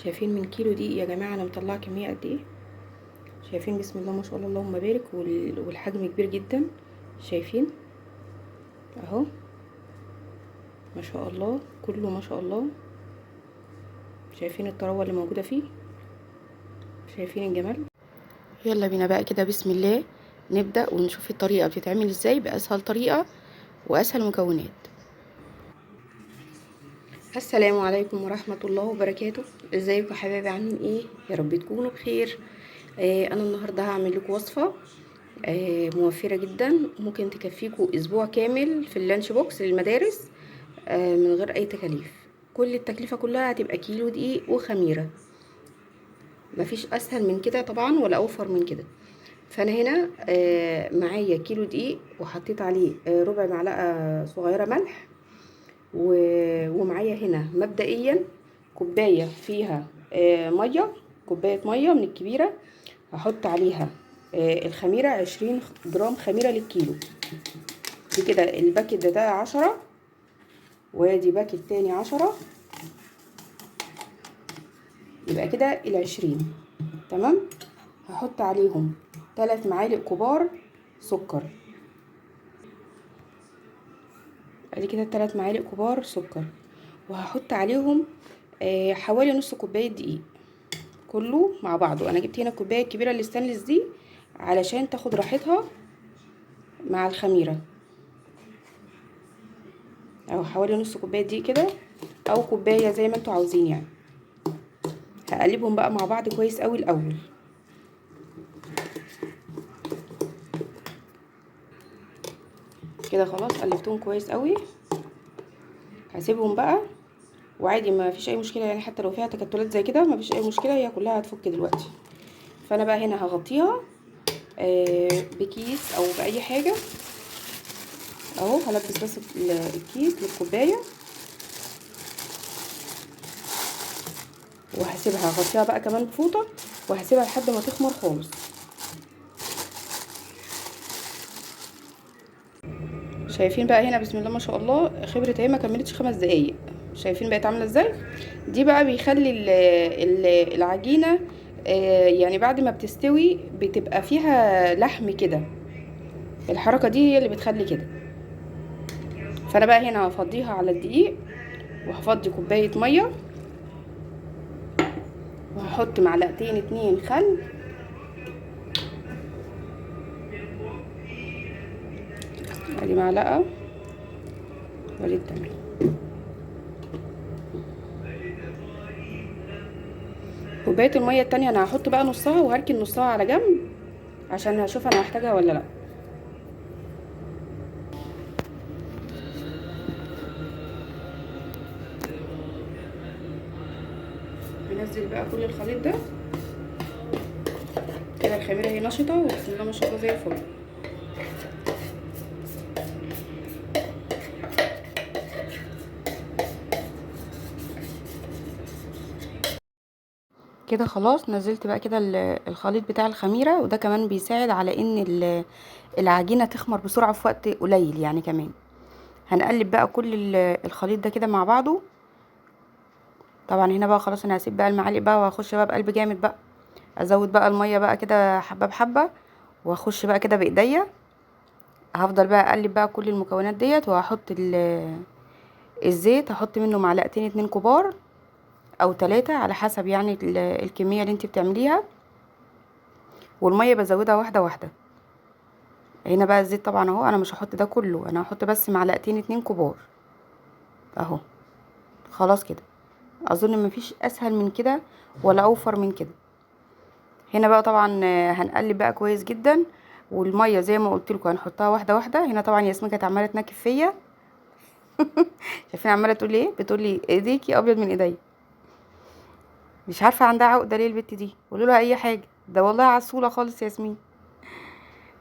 شايفين من كيلو دي يا جماعه انا مطلعه كميه قد ايه؟ شايفين؟ بسم الله ما شاء الله اللهم بارك. والحجم كبير جدا. شايفين اهو ما شاء الله، كله ما شاء الله. شايفين الطراوه اللي موجوده فيه؟ شايفين الجمال؟ يلا بينا بقى كده بسم الله نبدأ ونشوف الطريقة بتتعمل ازاي بأسهل طريقة وأسهل مكونات. السلام عليكم ورحمة الله وبركاته. ازيكم يا حبايبي؟ عاملين ايه؟ يا رب تكونوا بخير. انا النهاردة هعمل لكم وصفة موفرة جدا، ممكن تكفيكم اسبوع كامل في اللانش بوكس للمدارس من غير اي تكاليف. كل التكلفة كلها هتبقى كيلو دقيق وخميرة، مفيش اسهل من كده طبعا ولا اوفر من كده. فانا هنا معايا كيلو دقيق وحطيت عليه ربع معلقه صغيره ملح، ومعايا هنا مبدئيا كوبايه فيها ميه، كوبايه ميه من الكبيره. هحط عليها الخميره 20 جرام خميره للكيلو. دي كده الباكت ده 10، وادي باكت تاني 10، يبقى كده ال20. تمام. هحط عليهم 3 معالق كبار سكر. ادي كده 3 معالق كبار سكر، وهحط عليهم حوالي نص كوبايه دقيق كله مع بعضه. انا جبت هنا الكوبايه الكبيره الستانلس دي علشان تاخد راحتها مع الخميره، او حوالي نص كوبايه دقيق كده او كوبايه زي ما انتوا عاوزين يعني. هقلبهم بقى مع بعض كويس قوي الاول. كده خلاص قلبتهم كويس قوي. هسيبهم بقى وعادي ما فيش اي مشكله يعني، حتى لو فيها تكتلات زي كده ما فيش اي مشكله، هي كلها هتفك دلوقتي. فانا بقى هنا هغطيها بكيس او باي حاجه اهو. هلبس بس الكيس للكوبايه وهسيبها، هغطيها بقى كمان بفوطه وهسيبها لحد ما تخمر خالص. شايفين بقى هنا بسم الله ما شاء الله خبرت اهي، ما كملتش 5 دقايق. شايفين بقت عامله ازاي؟ دي بقى بيخلي العجينه يعني بعد ما بتستوي بتبقى فيها لحم كده. الحركه دي هي اللي بتخلي كده. فانا بقى هنا هفضيها على الدقيق، وهفضي كوبايه ميه، وهحط معلقتين 2 خل، ادي معلقه ودي التانية. كوبايه الميه التانية انا هحط بقى نصها وهركن نصها على جنب عشان هشوف انا هحتاجها ولا لا. بنزل بقى كل الخليط ده كده. الخميره هي نشطه وبسم الله ما شاء الله زي الفل. كده خلاص نزلت بقى كده الخليط بتاع الخميره، وده كمان بيساعد على ان العجينه تخمر بسرعه في وقت قليل يعني. كمان هنقلب بقى كل الخليط ده كده مع بعضه. طبعا هنا بقى خلاص انا هسيب بقى المعالق بقى وهخش بقى بقلب جامد بقى، ازود بقى الميه بقى كده حبه بحبه، واخش بقى كده بايديا. هفضل بقى اقلب بقى كل المكونات ديت، وهحط الزيت هحط منه معلقتين 2 كبار او 3 على حسب يعني الكميه اللي انت بتعمليها. والميه بزودها واحده واحده. هنا بقى الزيت طبعا اهو انا مش هحط ده كله، انا هحط بس معلقتين 2 كبار اهو. خلاص كده اظن مفيش اسهل من كده ولا اوفر من كده. هنا بقى طبعا هنقلب بقى كويس جدا، والميه زي ما قلت لكم هنحطها واحده واحده. هنا طبعا ياسمين كانت عماله تنكف فيا شايفين عماله تقول لي ايه؟ بتقول لي ايديكي ابيض من ايديا. مش عارفه عندها عقده ليه البت دي، قولوا لها اي حاجه، ده والله عسوله خالص ياسمين.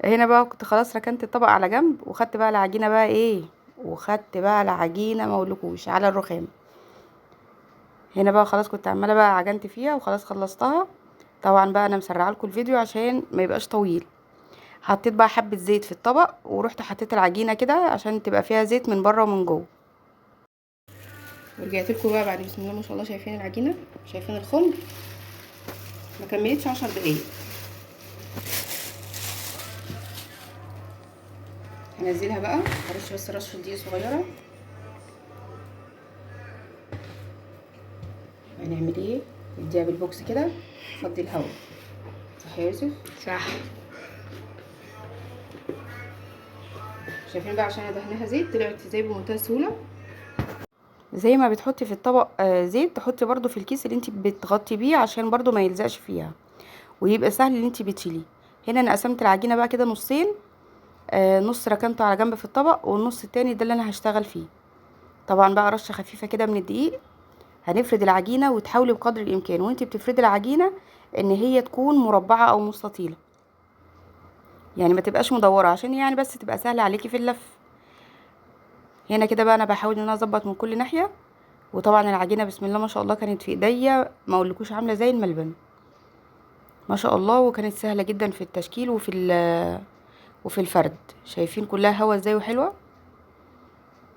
هنا بقى كنت خلاص ركنت الطبق على جنب، وخدت بقى العجينه بقى ايه، وخدت بقى العجينه ما اقولكوش على الرخام. هنا بقى خلاص كنت عماله بقى عجنت فيها وخلاص خلصتها. طبعا بقى انا مسرعه لكم الفيديو عشان ما يبقاش طويل. حطيت بقى حبه زيت في الطبق، ورحت حطيت العجينه كده عشان تبقى فيها زيت من بره ومن جوه. ورجعت لكم بقى بعد بسم الله ما شاء الله. شايفين العجينه؟ شايفين الخمر؟ ما كملتش 10 دقايق. هنزلها بقى، هرش بس رشه دقيق صغيره. هنعمل ايه؟ نديها بالبوكس كده، نفضي الهواء. صح يا يوسف؟ صح. شايفين بقى عشان ادهنها زيت طلعت ازاي بمنتهى السهوله. زي ما بتحطي في الطبق زيت، تحطي برضو في الكيس اللي انت بتغطي بيه عشان برضو ما يلزقش فيها ويبقى سهل اللي انت بتشيليه. هنا انا قسمت العجينه بقى كده نصين، نص ركنته على جنب في الطبق، والنص التاني ده اللي انا هشتغل فيه. طبعا بقى رشه خفيفه كده من الدقيق. هنفرد العجينه، وتحاولي بقدر الامكان وانت بتفردي العجينه ان هي تكون مربعه او مستطيله، يعني ما تبقاش مدوره، عشان يعني بس تبقى سهله عليكي في اللف. هنا كده بقى انا بحاول ان انا اظبط من كل ناحيه. وطبعا العجينه بسم الله ما شاء الله كانت في ايديا ما اقولكوش عامله زي الملبن ما شاء الله، وكانت سهله جدا في التشكيل وفي الفرد. شايفين كلها هوا ازاي وحلوه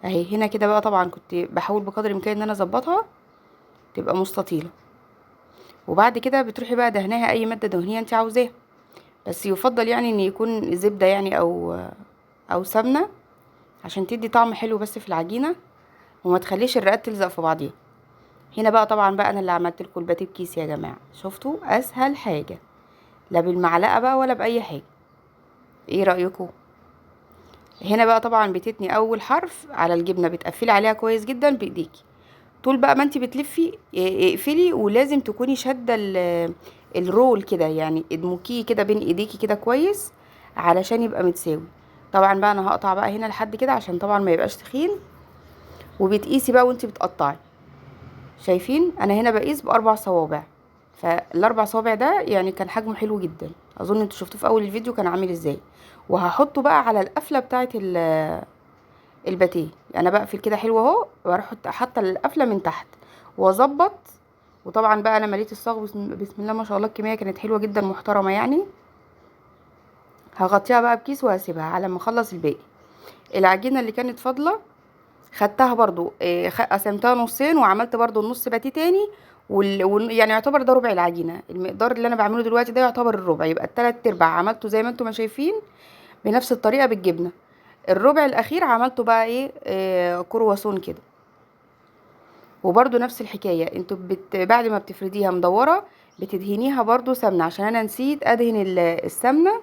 اهي. هنا كده بقى طبعا كنت بحاول بقدر الامكان ان انا اظبطها تبقى مستطيله. وبعد كده بتروحي بقى دهناها اي ماده دهنيه انت عاوزاها، بس يفضل يعني ان يكون زبده يعني او سمنه، عشان تدي طعم حلو بس في العجينه وما تخليش الرقات تلزق في بعضيها. هنا بقى طبعا بقى انا اللي عملت لكم الباتيه بكيس يا جماعه. شفتوا؟ اسهل حاجه، لا بالمعلقه بقى ولا باي حاجه. ايه رايكم؟ هنا بقى طبعا بتتني اول حرف على الجبنه، بتقفلي عليها كويس جدا بايديكي. طول بقى ما انت بتلفي اقفلي، ولازم تكوني شاده الرول كده، يعني ادمكيه كده بين ايديكي كده كويس علشان يبقى متساوي. طبعا بقى انا هقطع بقى هنا لحد كده عشان طبعا ما يبقاش تخين. وبتقيسي بقى وانت بتقطعي. شايفين انا هنا بقيس ب4 صوابع، فالاربع صوابع ده يعني كان حجمه حلو جدا. اظن انتوا شفتوه في اول الفيديو كان عامل ازاي. وهحطه بقى على القفله بتاعه الباتيه. انا بقفل كده حلو اهو، واروح حاطه القفله من تحت واظبط. وطبعا بقى انا مليت الصاغ بسم الله ما شاء الله. الكميه كانت حلوه جدا محترمه يعني. هغطيها بقى بكيس وهسيبها على ما اخلص الباقي. العجينه اللي كانت فاضله خدتها برضو قسمتها نصين، وعملت برضو النص باتيه تاني. يعني يعتبر ده ربع العجينه. المقدار اللي انا بعمله دلوقتي ده يعتبر الربع، يبقى التلات ارباع عملته زي ما انتم ما شايفين بنفس الطريقه بالجبنه. الربع الاخير عملته بقى ايه كرواسون كده. وبرضو نفس الحكايه، انتوا بعد ما بتفرديها مدوره بتدهنيها برضو سمنه، عشان انا نسيت ادهن السمنه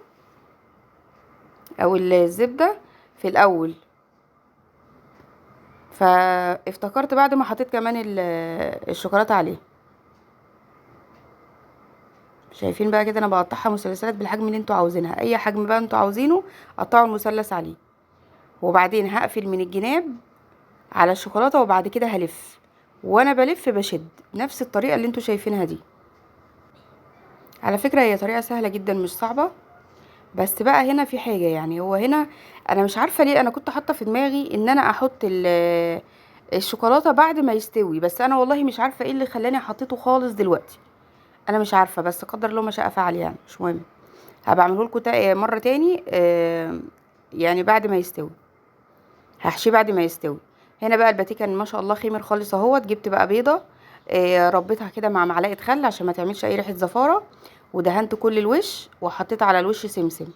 او الزبده في الاول، فافتكرت بعد ما حطيت كمان الشوكولاته عليه. شايفين بقى كده انا بقطعها مثلثات بالحجم اللي انتوا عاوزينها، اي حجم بقى انتوا عاوزينه قطعوا المثلث عليه. وبعدين هقفل من الجناب على الشوكولاته، وبعد كده هلف. وانا بلف بشد نفس الطريقه اللي انتوا شايفينها دي. على فكره هي طريقه سهله جدا مش صعبه. بس بقى هنا في حاجه، يعني هو هنا انا مش عارفه ليه انا كنت حاطه في دماغي ان انا احط الشوكولاته بعد ما يستوي، بس انا والله مش عارفه ايه اللي خلاني حطيته خالص دلوقتي. انا مش عارفه، بس قدر الله ما شاء فعل، يعني مش مهم. هبقى اعمله لكم مره تاني يعني بعد ما يستوي. هحشيه بعد ما يستوي. هنا بقى الباتيه كان ما شاء الله خمر خالص اهوت. جبت بقى بيضه ربيتها كده مع معلقه خل عشان ما تعملش اي ريحه زفاره، ودهنت كل الوش وحطيت على الوش سمسم.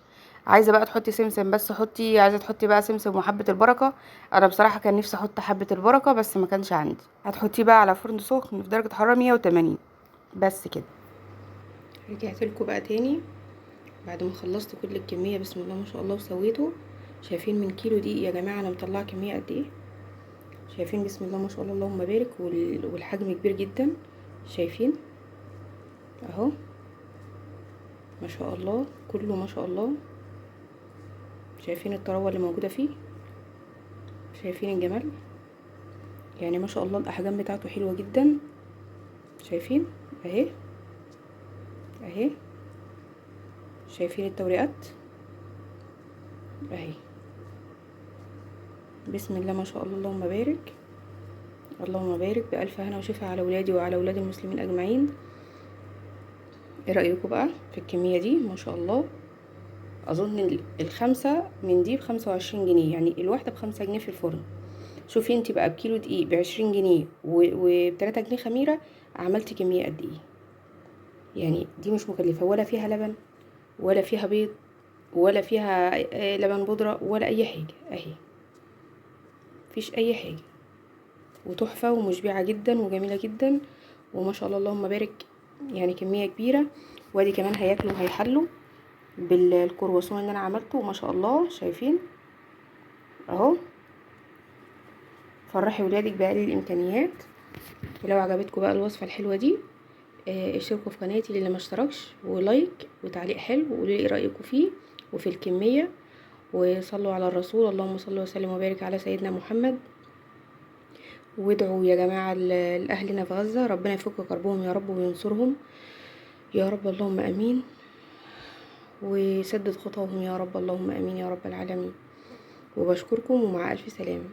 عايزه بقى تحطي سمسم بس حطي، عايزه تحطي بقى سمسم وحبه البركه. انا بصراحه كان نفسي احط حبه البركه بس ما كانش عندي. هتحطيه بقى على فرن سخن في درجه حراره 180 بس كده. رجعت لكم بقى تاني بعد ما خلصت كل الكميه بسم الله ما شاء الله وسويته. شايفين من كيلو دقيق يا جماعه انا مطلعه كميه قد ايه؟ شايفين بسم الله ما شاء الله اللهم بارك. والحجم كبير جدا. شايفين اهو ما شاء الله كله ما شاء الله. شايفين الطراوه اللي موجوده فيه؟ شايفين الجمال؟ يعني ما شاء الله الاحجام بتاعته حلوه جدا. شايفين اهي اهي. شايفين التوريقات اهي. بسم الله ما شاء الله اللهم بارك. اللهم بارك. بألف هنا وشفا على ولادي وعلى ولاد المسلمين اجمعين. ايه رأيكم بقى في الكمية دي؟ ما شاء الله. اظن الخمسة من دي ب25 جنيه، يعني الواحدة ب5 جنيه في الفرن. شوفي انت بقى بكيلو دقيق ب20 جنيه وب3 جنيه خميرة، عملتي كمية قد ايه. يعني دي مش مكلفة، ولا فيها لبن ولا فيها بيض ولا فيها لبن بودرة ولا اي حاجة اهي، مفيش اي حاجة، وتحفة ومشبعة جدا وجميلة جدا وما شاء الله اللهم بارك. يعني كمية كبيرة. وادي كمان هياكلوا وهيحلوا بالكرواسون اللي انا عملته، وما شاء الله شايفين اهو. فرحي ولادك بأقل الامكانيات. ولو عجبتكم بقى الوصفة الحلوة دي اشتركوا في قناتي اللي ما اشتركش، ولايك وتعليق حلو، وقولوا لي ايه رايكم فيه وفي الكميه. وصلوا على الرسول، اللهم صل وسلم وبارك على سيدنا محمد. وادعوا يا جماعه لاهلنا في غزه، ربنا يفك كربهم يا رب وينصرهم يا رب، اللهم امين. وسدد خطاهم يا رب، اللهم امين يا رب العالمين. وبشكركم ومع الف سلامه.